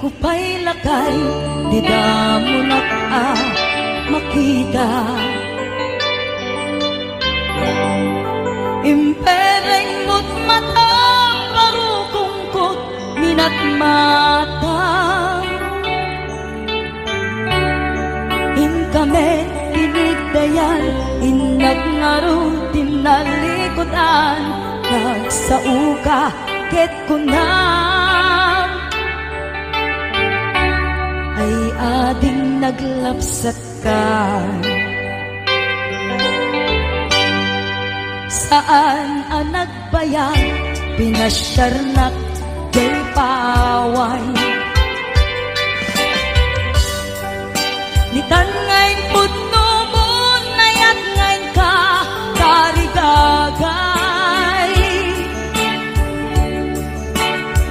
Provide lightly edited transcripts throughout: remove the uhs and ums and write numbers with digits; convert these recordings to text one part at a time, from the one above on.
ko pa'y lakay, di damo na makita. Impereng mo't mata, parukungkot, minat mata. Kami pinigdayan, inagnaro tinalikodan, nagsauka ket kunam ay ading naglapsat ka. Saan ang nagbayag, pinasyarnak jay paway. Nitan ngayon putno mo, nayat ngayon ka, karigagay.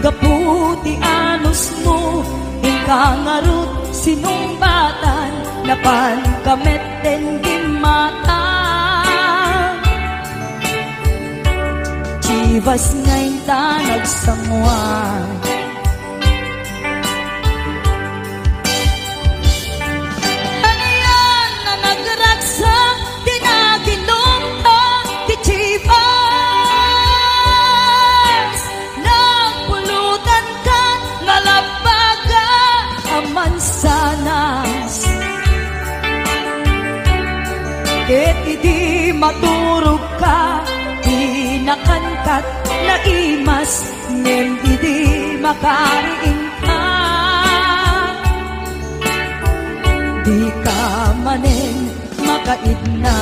Gaputi anos mo, ikangarut sinumbatan, napan kamet den di mata. Chivas ngayon ta nagsangwan, ket idi maturog ka, di nakankat na imas, ngem idi makariing ka. Di ka manen makaidna.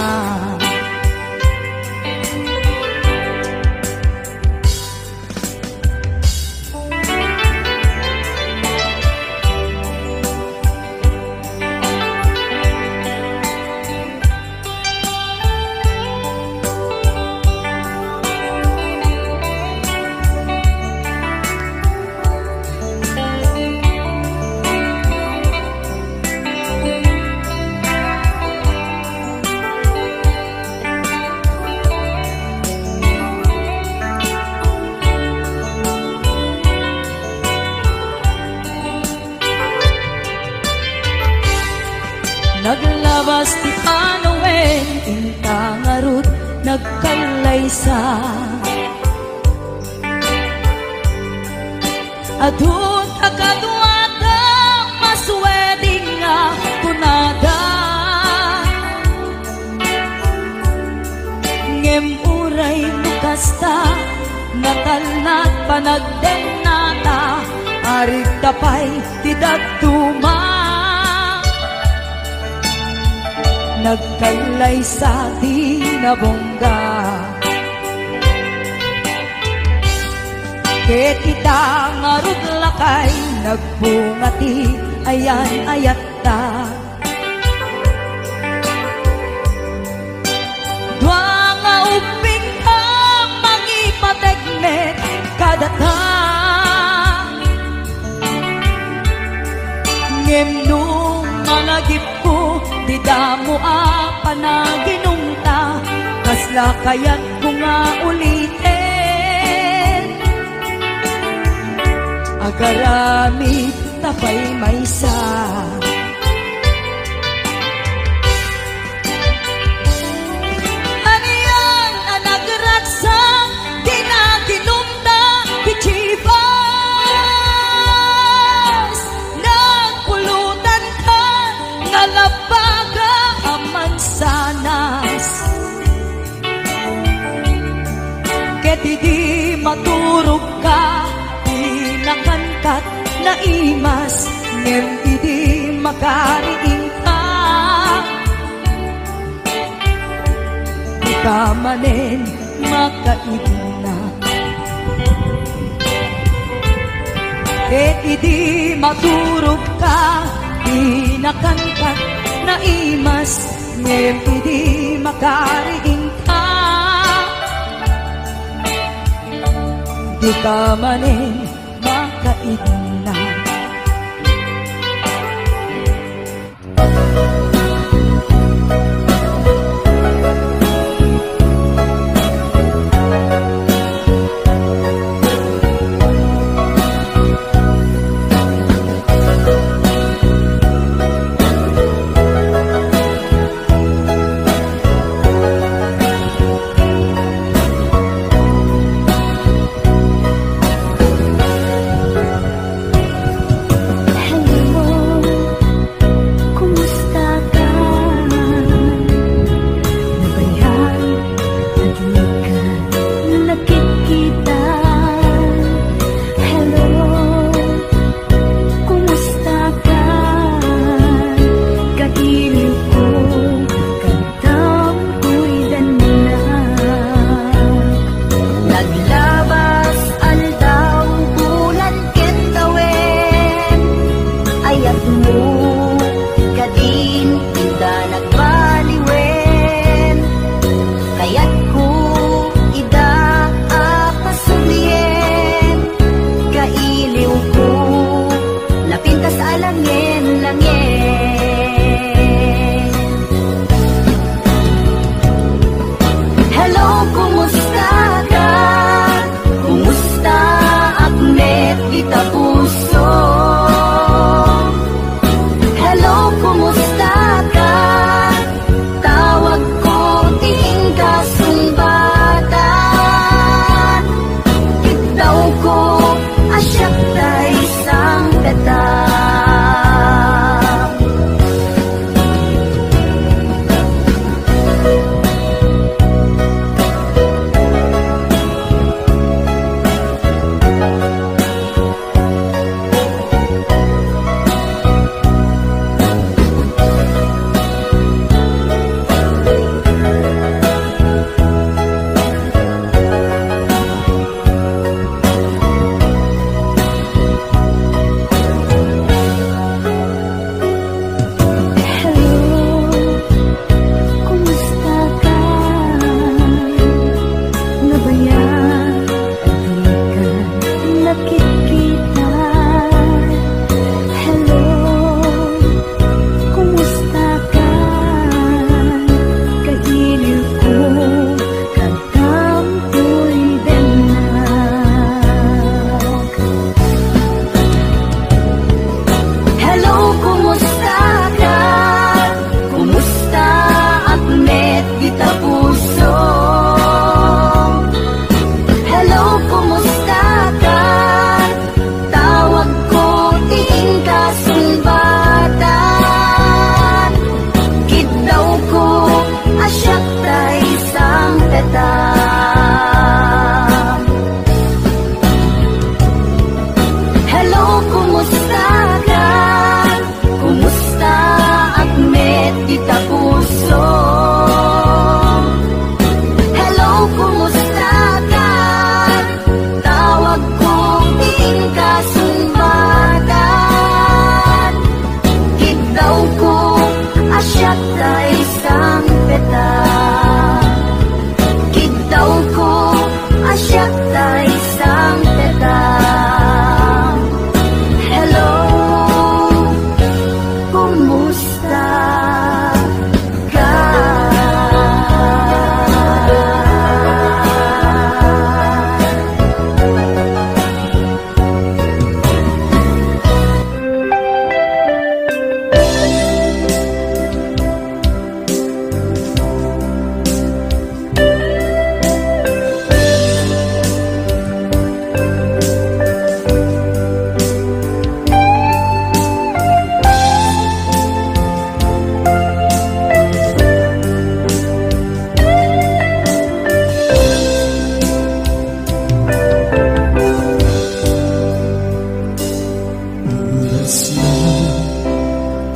Naglabas ti panawen, intangarut nagkalaysa. Adun akadwata, masweding nga tunada. Ngem uray nukasta, natalnat panagden nata, arig tapay tidak tuma. Nagkalay sa di na bongga, ket kita ngarud lakay, nagbungati ayan ayat ta. Dwa nga uping ka, mangipategmet kadata. Ngem nung managip ko, di damo panaginungta, kasla kaya't ko nga ulitin. Agarami tapay maysa, ano yan ang nagratsa, di na ginumta, kichibas. Nagpulutan ka, nalabaga sanas, ket idi maturog ka, di nakankat na imas, ngem idi makariing ka. Di ka manen makaidna, ket idi maturog ka, di nakankat na imas, ngem idi makariing ka. Di ka manen makaidna.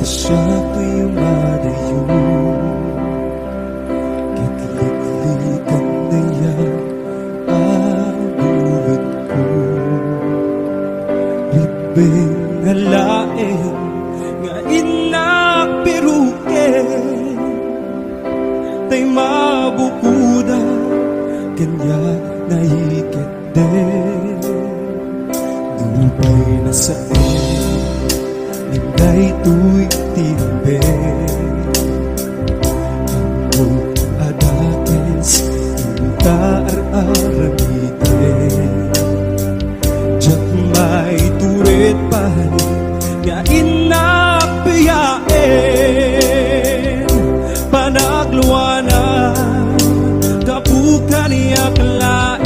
siya kayo madayo, kitliklikan na yan ang dulot ko. Ribeng halain nga inapirukin, tay mabukuda kanya nahikit din. Dubay na sa ningay tu'y timbe, ang adakes intaar-aramiten. Diyak may turit pa nga inapiyain, panagluwanan kapukan niya kalain.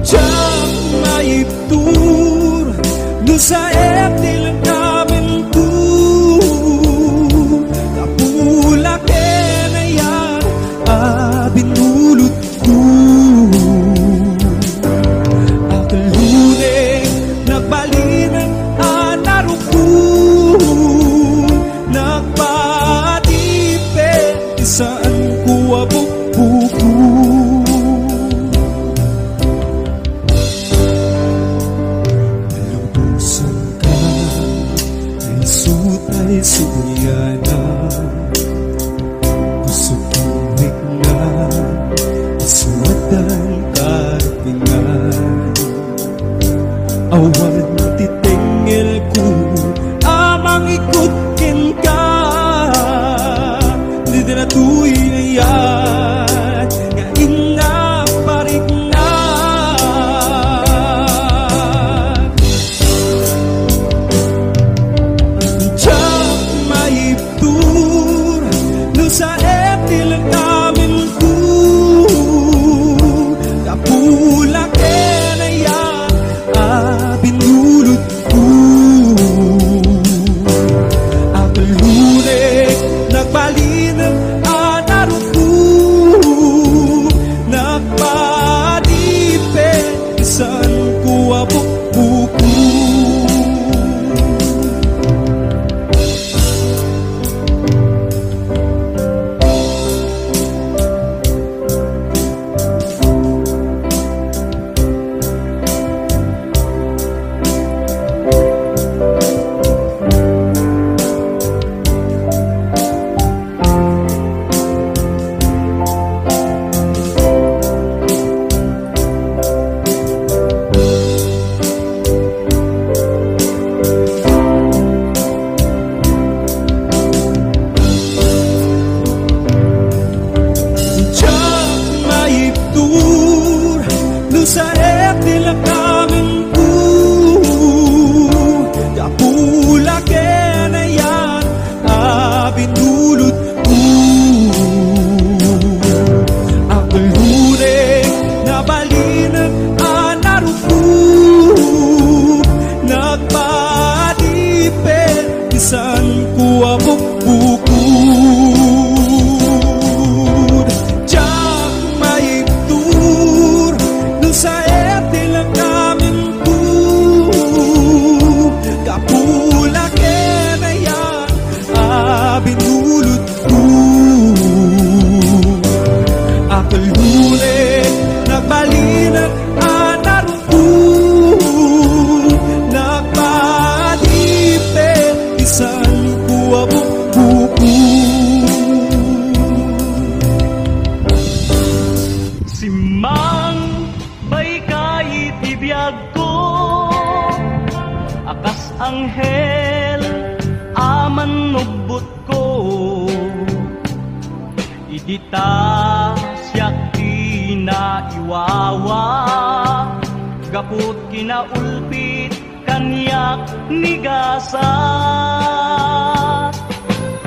Diyak may tur no sa etil namin tu, kapulake na yan binulot ko. Akaluneng nagbalinan anaruko, nagpatipid isaan ko abok-buko. Malubusan ka ay sutay suyana, busog kimik na isuwatan karpingan. Awan titingil ko amang ikutkin ka, di na tuwi na yan nga inaparignan. Diyak maiptur no sa etil namin ko, kapulake na yan binulot ko. Akaluneng nagbalinang anaruko, nagpadipid isan ko abok-buko. Sa etil namin ko, kapulake na yan binulot ko. Akaluneng nabalinan anaruko, nagpadipid isan ko abok-buko. Sa etil namin ko, kapulake na yan binulot ko. Akaluneng nagbalinan anaruko, nagpadipid isan ko abok-buko. Simang may kaitibiyag ko, akas anghel aman nugbot ko. Idita siyak kinaiwawa, gaput kinaulpit kanyak nigasat.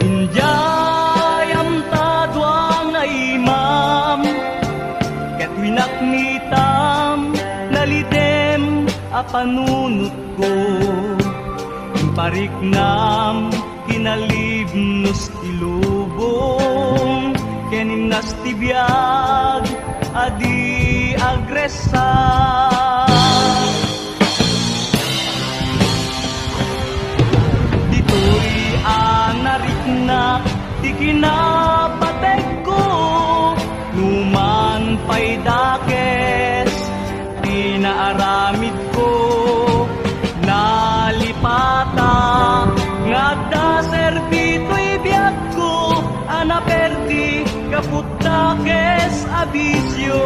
Injayam tadwang ay imam, ket winaknitam nalidem apanunot ko. Impariknam kinalibnos ilubong, kenim nas tibiyag adi agresat. kinapateg ko, numan pa'y dakes, tinaaramid ko, nalipata, ngada serbito'y biyag ko, anaperdi, kaput dakes, abisyo.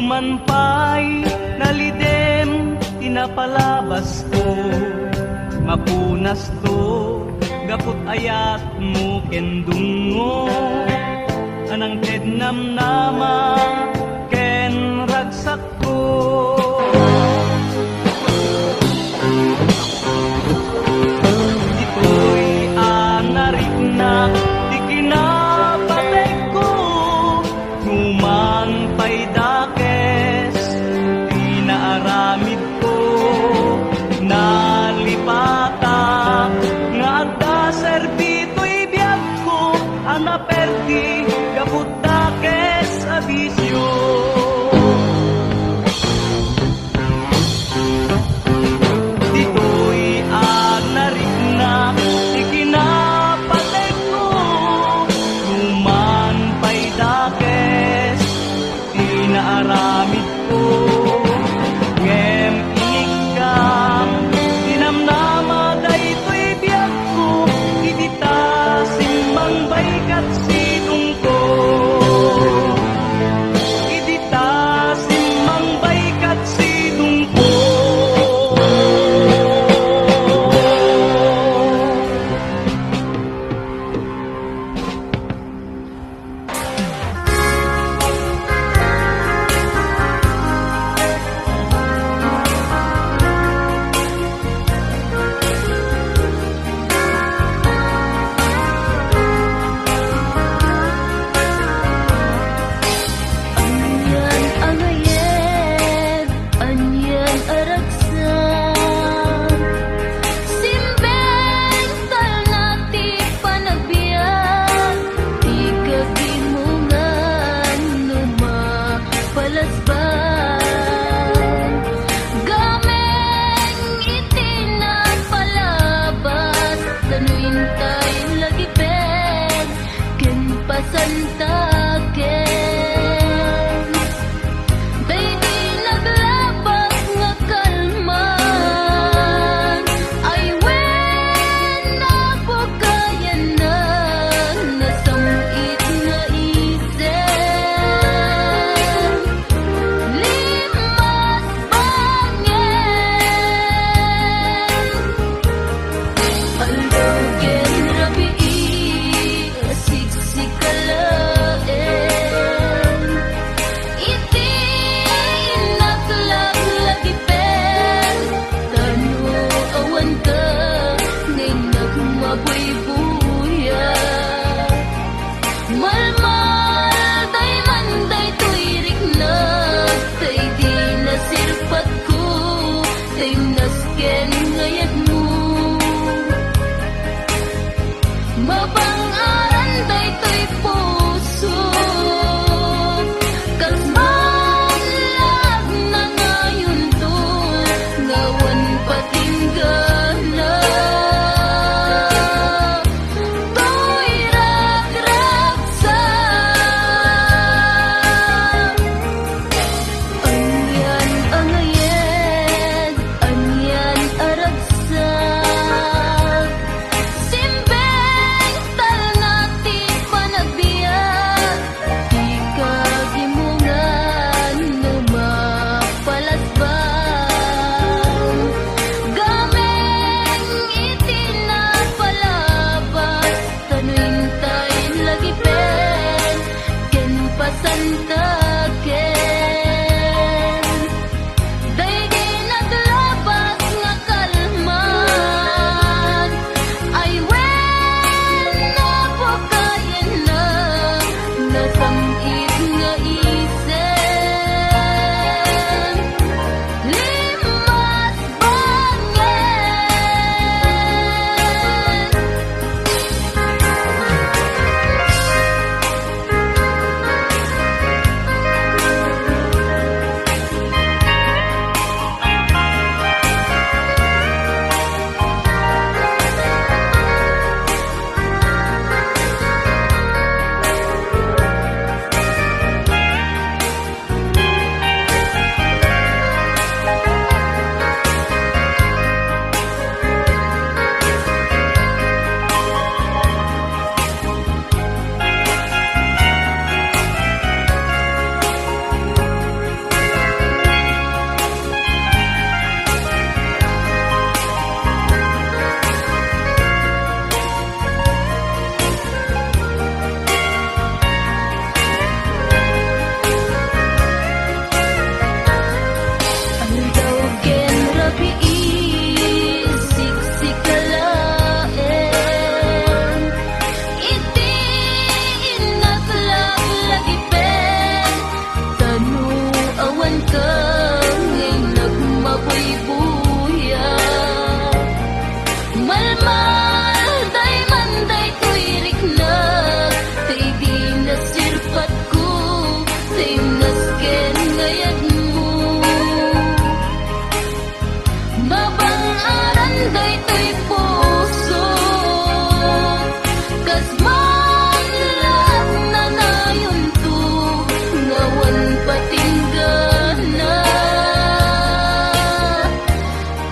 Man pa'y nalidem, tinapalabas ko, mapunas to, gapot ayat mo kendungo, anang tednam nama, ken ragsak ko. Ito'y anariknak, di kinapatay ko, numan pa'y aramid ko, nalipata, nga adda serbito'y biyag ko, anaperdi, kaput dakes, abisyo. pantaken. Daydi naglabas nga kalman, ay when napakayan na nasamit nga isen. Limas bangen. Ang dawgen rabi siksikalaen, iti inatlag lagipen, tanu awan ka ngay nagmabuybuya. Malmal day manday tuirik na, tay di nasirpat ko, tay nasken ngayad mo. Mabang-aran day to'y puso, kas manlag na nayon to, ngawan patinggana.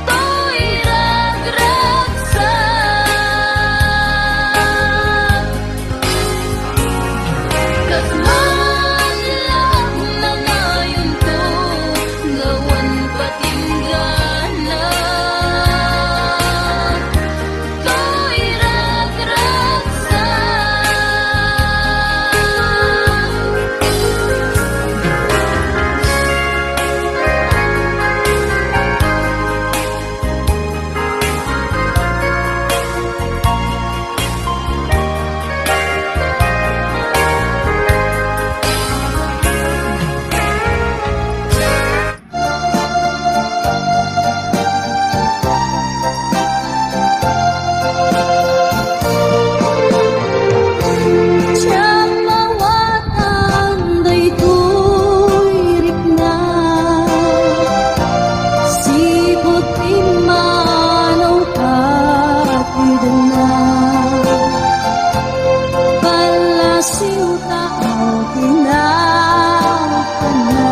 To'y ragragsak, kas manlag na nayon to, ngawan patinggana. To'y Siyang mawatan day tuirik na, sibot imanaw katidan na. Palasiw tao tinawag na,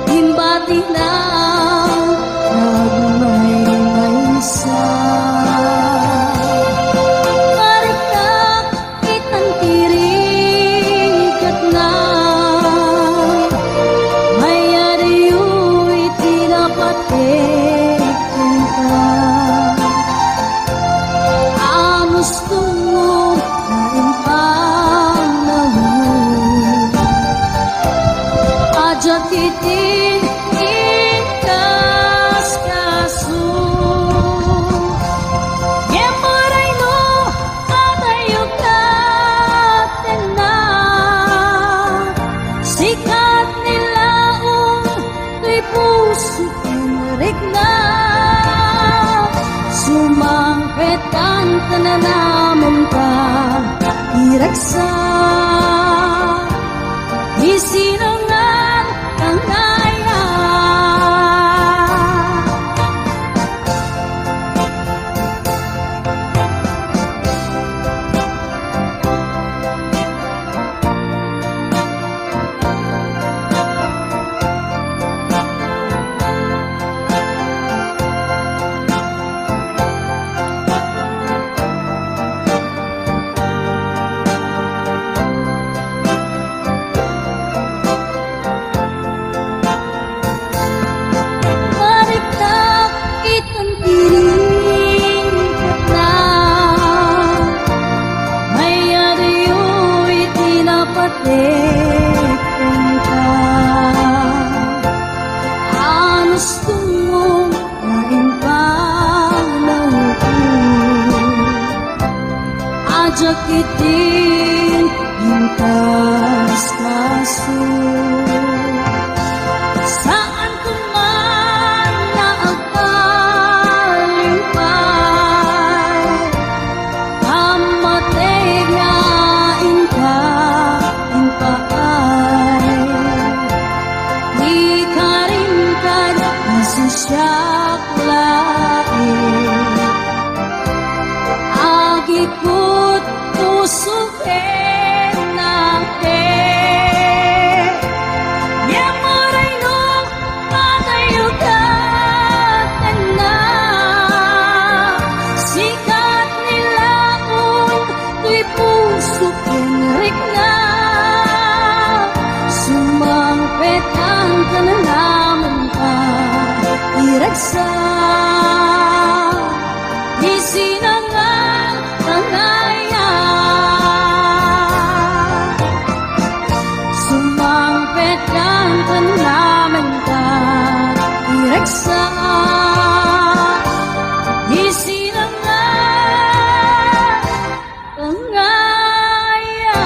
himbati lang nagmay-maysa. Marikak kitang tirikat na, mayariyo itinapatekin ka. Amos tungo na impanahon, ajat itin ikas kaso. Yemuray no atayog natin na, sikat nilaong to'y puso tirik na. Sumangketan tananamon ka iraksa, isinungan ang kaya. tekong ka. Anos tungong lain panglahuku, ajak iting hintas kaso. Saan ko man naagpalimpay, kamatay nga inka impaay. Di ka rin ka nasusyak lain, agikot tusukin natin. Yamuray nung patayo ka na, sikat nilaon tuy puso kinrik na. Sumangpetan ka na naman ka, iragsa isinangang tangaya. Sumangpetan ka na naman ka, iragsa isinangang tangaya.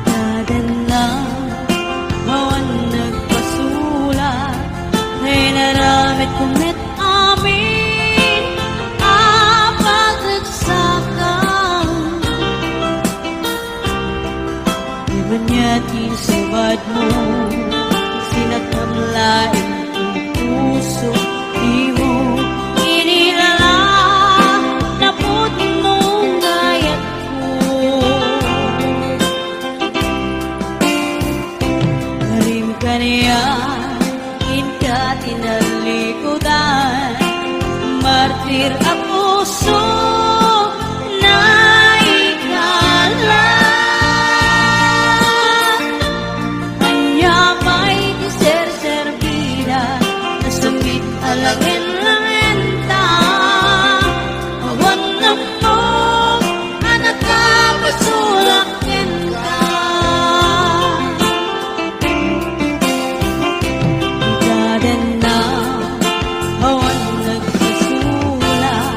Dadala, bawan nagpasulat, may naramit kumit amin, apagagsakan. Di ba niya tinsabad mo, sinatamlain ang puso, di mo inilala, naput mong gayat ko. Karim ka niya, inka tinalikudan, martir ang puso na ikalat. Kanya may diser-serbida, nasamit alangin-langin ta. Awan na mo, anak ka, pasulakin ka. Dadana, awan nagpasulat,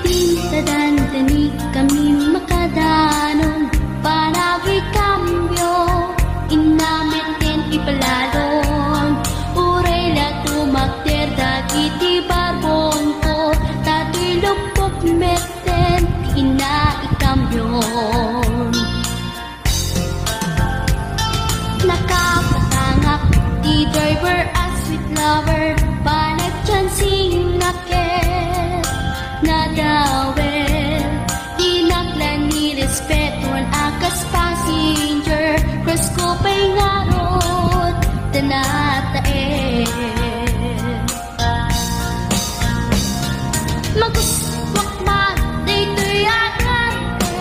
pintadan tani kami makadanon panagi kambyo inamiten ipalalon uray la tumakter dagiti barbon ko tati lupok meten ina ikambyon nakapatangak di driver as sweet lover banag dyan singakit nadawel di naklan ni respetuan akas passenger cross ko pa'y ngarot tanatae maguswak man dito'y agante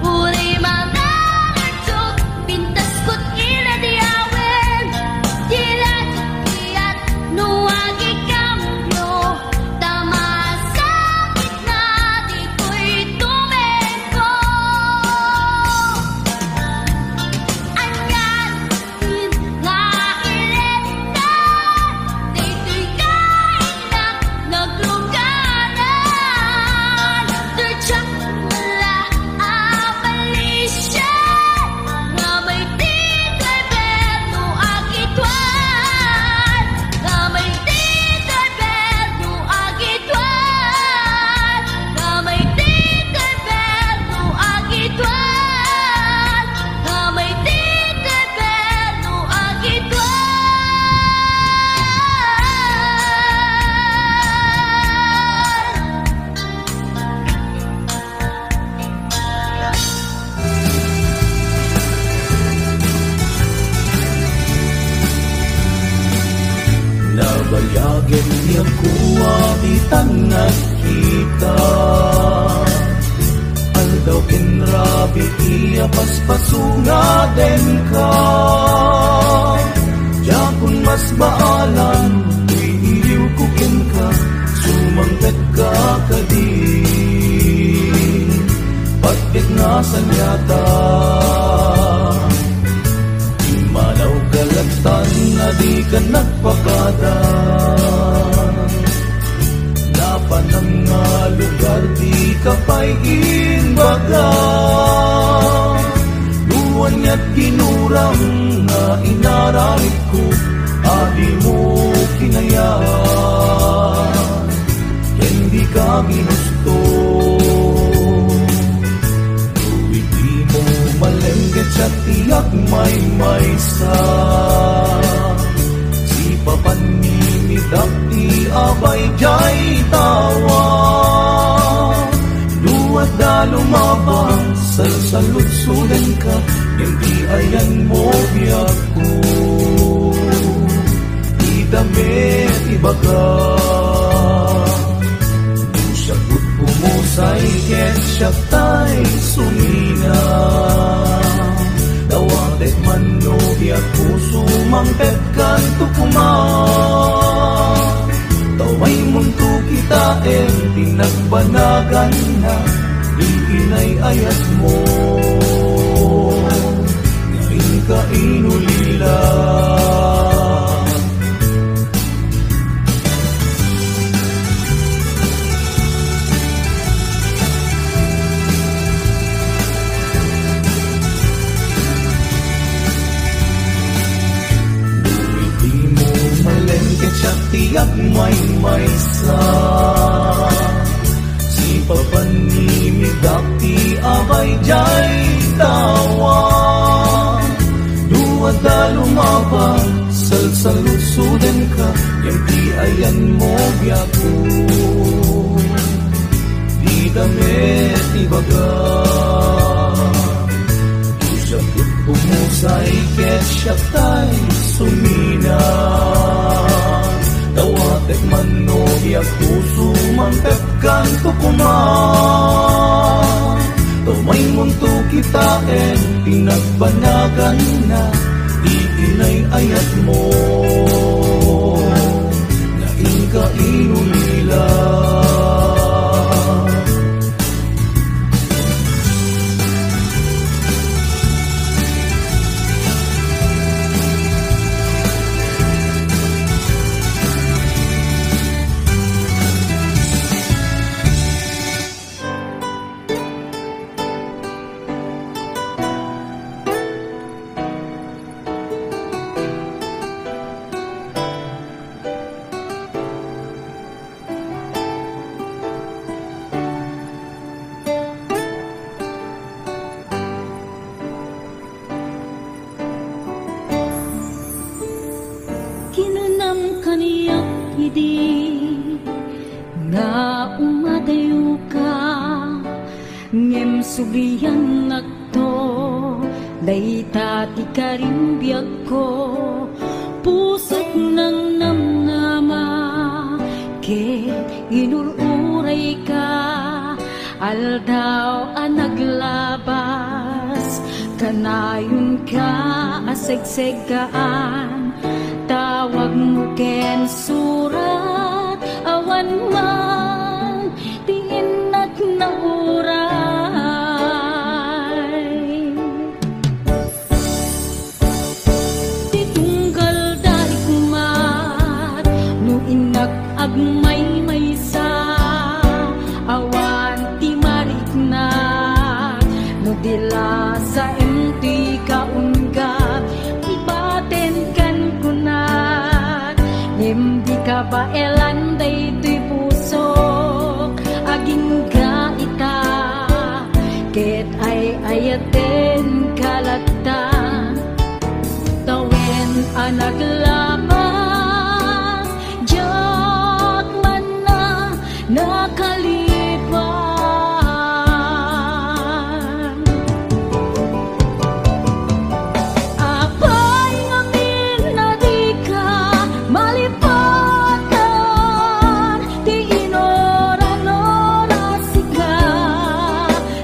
uri mga archok pintas ko't iladiawen dilat at nuwagi kambyo tamasakit na dito'y tumeko anyan nga ileta dito'y kainak naglugaran tertsak mula abalisya nga may tito'y berno agitwan nga may tito'y berno agitwan nga may tito'y berno agitwan nga may tito'y berno agitwan Nabayagin niya kuwa itanag kita Aldaw kinrabi iya paspasunga den ka Diyan kung mas baalan iliw kukin ka Sumangkat ka kadin Pagkit na sanyata Malaw kalagtan na di ka nagpakada Napanang nga lugar di ka pa'y inbaga Luwan niya't kinurang na inaramit ko Adi mo kinayaan Hindi ka ginusto Malengket siya tiyak may maysa Si papanimidak ti abay jay tawa Luwat da lumabang salsalutsudan ka Hindi ayan mo biyak ko Di damit ibaga Sagot pumusay ket siya tay sumina Dawatek man no biyak puso mangpet kan tukuma Taway munto kita pinagbanagan na Iinay ayat mo Ngayon ka inulila Tiyak may maysa Si papanimidak ti abay jay tawa Duwad da lumabang salsalusudan ka Yang ti ayan mo biyako Di damit ibaga Usapit pumusay ket siya tay sumina Dawatek man no biyak puso mangpet kan tukuma Tumay munto kita pinagbanagan na Iinay ayat mo Ngayon ka inulila umadayo ka ngem subiyan nakto dayta ti karimbiyag ko pusok ng namnama ke inururay ka aldaw ang naglabas kanayon ka asegsegaan tawag mo ken surat awan man tingin at nauray titunggal dari kumat no inak agmay maysa awan ti mariknat no dila sa emti kaunggap ibaten kan kunat di ka ba elanday to'y pusok aging ka ita ket ay ayaten kalata tawen anak lapas jak man na nakalipan apay ngamin na di ka malipatan di inora-nora sika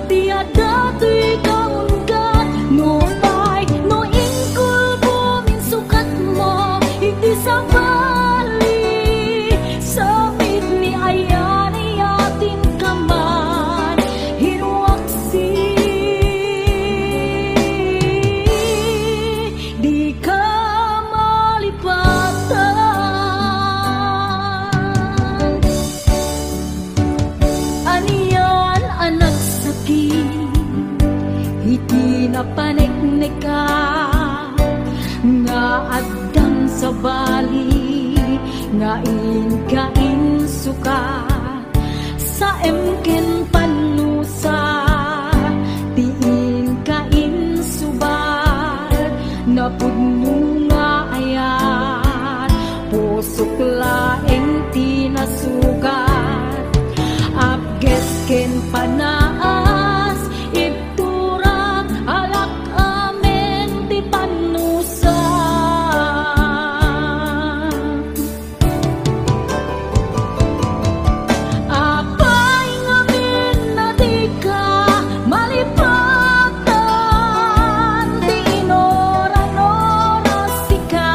di adato'y kaunggat no pay no ingkul bumin sukat mo hindi sa bali samit ni ayan iatin kaman hinuaksi di ka malipatan aniyan anak sakit iti napaneknek ka nga addang sa bali nga inkain suka sa emken panusa tiin kain subar na pudno nga ayan pusok laeng tinasugat apges ken panaas iturak alak amen ti panusa apay ngamin na di ka malipatan di inora-nora sika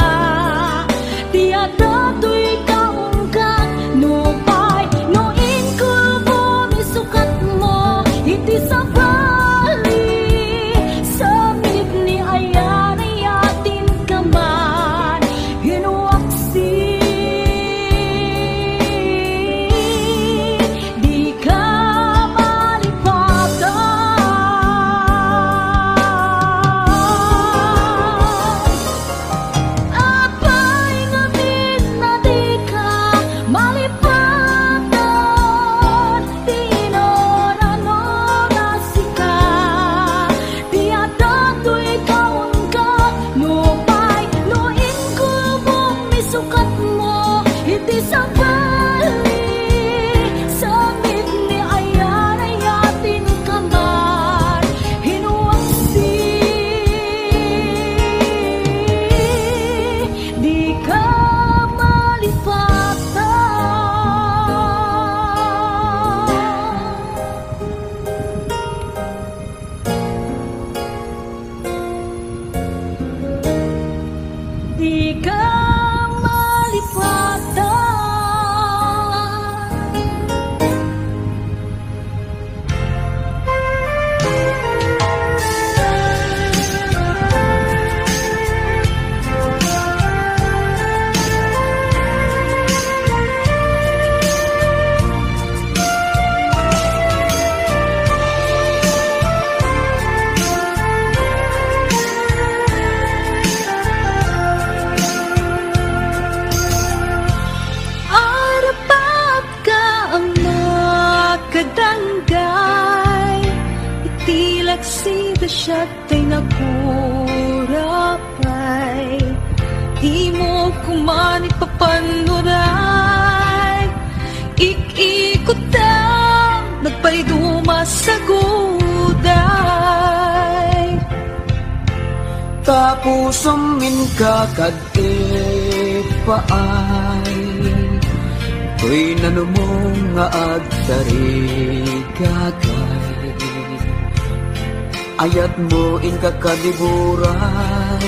di adato'y kaunggat no pay no ingkul bumi sukat mo iti sa bali samit ni ayan iatin kaman hinuaksi di ka malipatan apay ngamin na di ka malipatan di inora-nora sika di adato'y kaunggat no pay no ingkul bumi sukat mo iti sa bali samit ni ayan iatin kaman hinuaksi di ka malipatan di ka malipatan arapap ka ang makadanggay itilak si dasyat ay nakurapay di mo kuman ipapanuray ik kutang nagpaidumas sa guday. Tapos umin ka kag-ipaay, ko'y nanumong nga agtarigagay. Ayat mo in kakadiburay,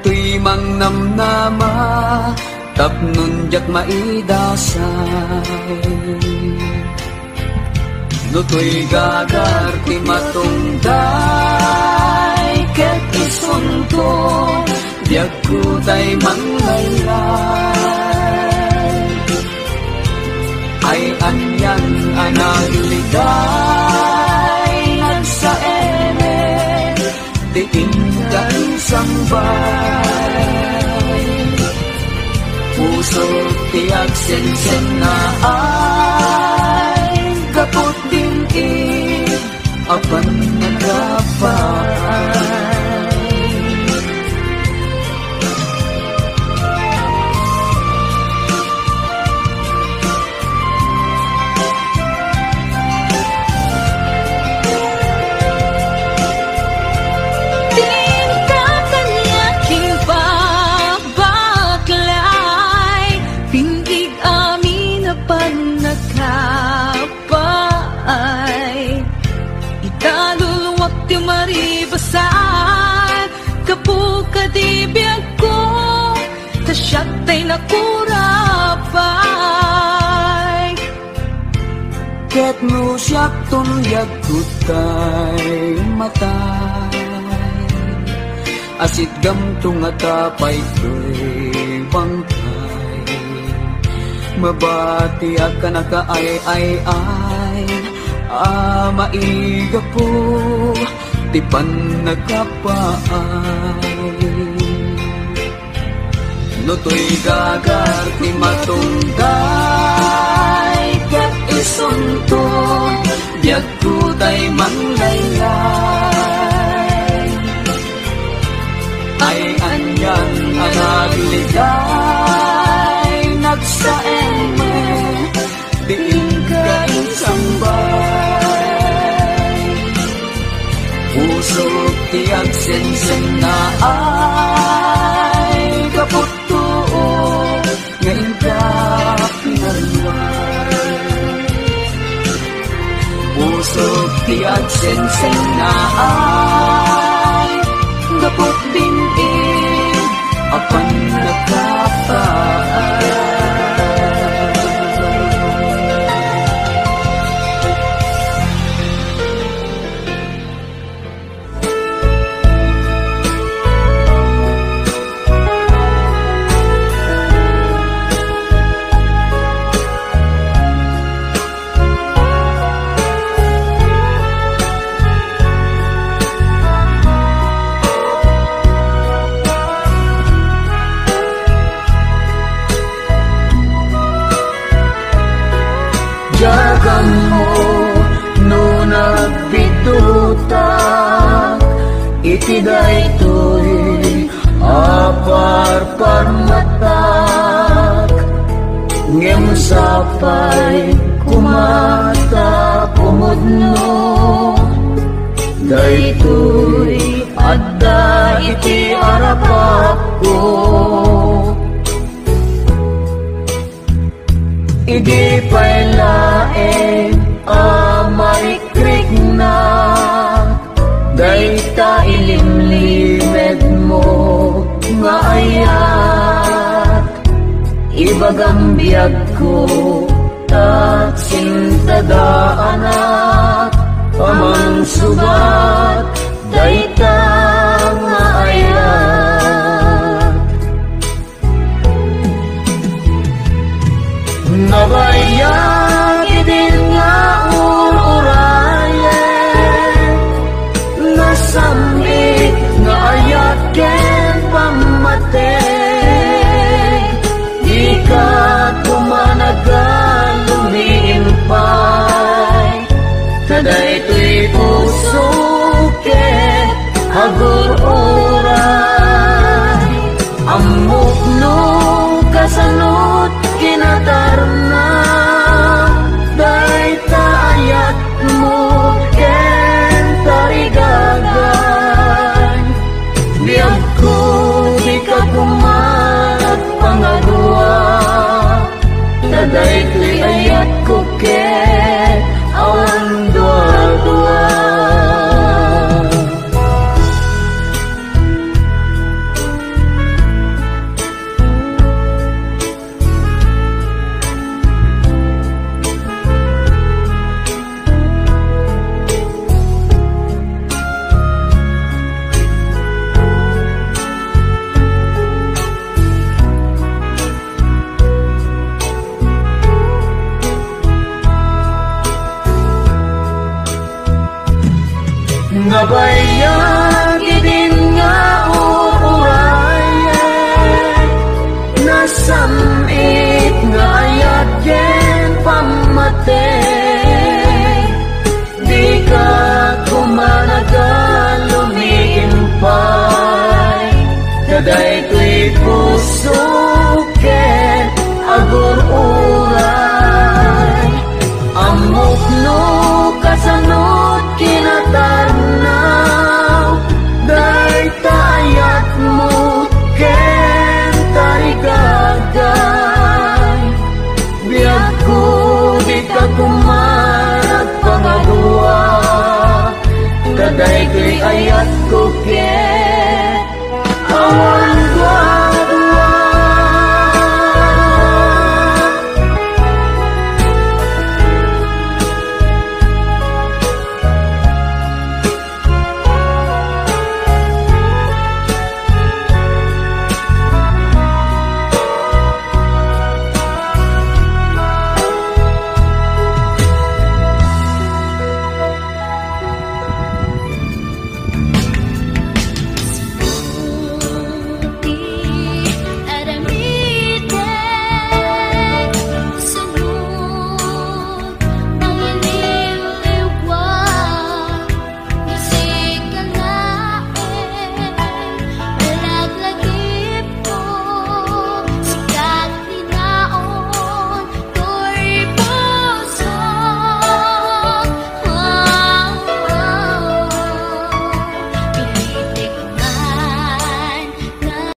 tuy mang namnama, tapnon jak maidasay. No tuy gagar ti matungday, ket isunto, diag kutay manglaylay. Ay anyan anagligay, nagsaene, diin ka isambay. Puso tiag sen-sen na ay kapot din apan nagapay. Maribasan kapukadibiyag ko, tasyat tay nakurapay. Ket mo siyak tunyag kutay matay, asit gamtong atapay ko'y bangkay. Mabati at kanakaay-ay-ay, maiga po tipan nagkapaay. No to'y gagar ti matungday, ket isunto, diag kutay manglaylay. Ay anyan anagligay, nagsaeme, diin ka isambay. Puso tiag sen-sen na ay kapot tuo, ngayon ka pinarway. Puso tiag sen-sen na ay kapot din apan nagkapay. Jagan mo no nagbitutak, iti daytoy aparparmatak. Ngem sapay kumata pumudno, daytoy adda iti arapak ko. Idi pa'y laeng amarikrik na, dayta ilimlimed mo nga ayat. Ibagang biyag ko at sintadaanak, amang subat dayta nga ayat. Nabayag din nga ururayan, nasamit nga ayat ken pamatay. Di ka tumanagan lumiimpay, Nabayag din nga uurayan, nasamit nga ayat yen pamatay. Di ka kumanagal lumiimpay, kaday ko'y puso ken agur-uray. Amok no kasanod kinatarnaw, day tayat mo ken tarigagay. Biyag ko di ka kumarag pangaduwa, kaday ko'y ayat ko ken